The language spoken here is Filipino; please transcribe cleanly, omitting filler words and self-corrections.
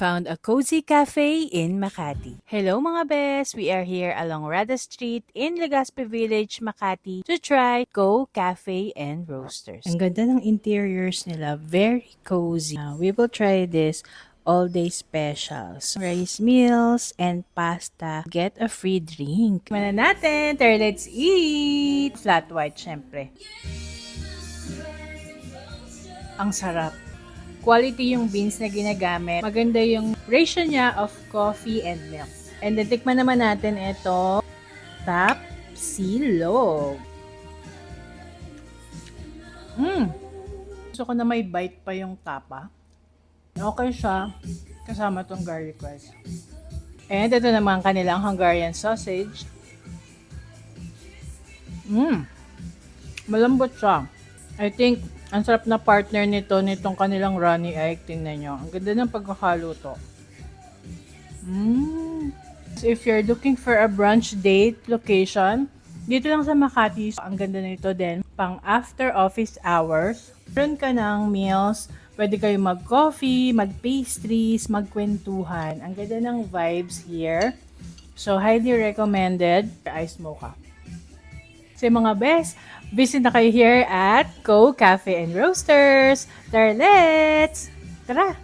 Found a cozy cafe in Makati. Hello mga best! We are here along Rada Street in Legazpi Village, Makati to try Go Cafe and Roasters. Ang ganda ng interiors nila, very cozy. We will try this all-day specials. Rice meals and pasta. Get a free drink. Mana natin! Tara, let's eat! Flat white, syempre. Ang sarap. Quality yung beans na ginagamit. Maganda yung ratio niya of coffee and milk. And then, tikman naman natin ito. Tapsilog. Gusto ko na may bite pa yung tapa. Okay siya. Kasama tong garlic rice. And ito naman kanilang Hungarian sausage. Malambot siya. I think ang sarap na partner nitong kanilang runny egg. Tingnan nyo. Ang ganda ng pagkakaluto. So if you're looking for a brunch date location, dito lang sa Makati. Ang ganda nito din. Pang after office hours. Meron ka ng meals. Pwede kayo mag-coffee, mag-pastries, magkwentuhan. Ang ganda ng vibes here. So highly recommended. Ice mocha. So mga best, visit na kayo here at Go Cafe and Roasters. Tara, let's! Tara!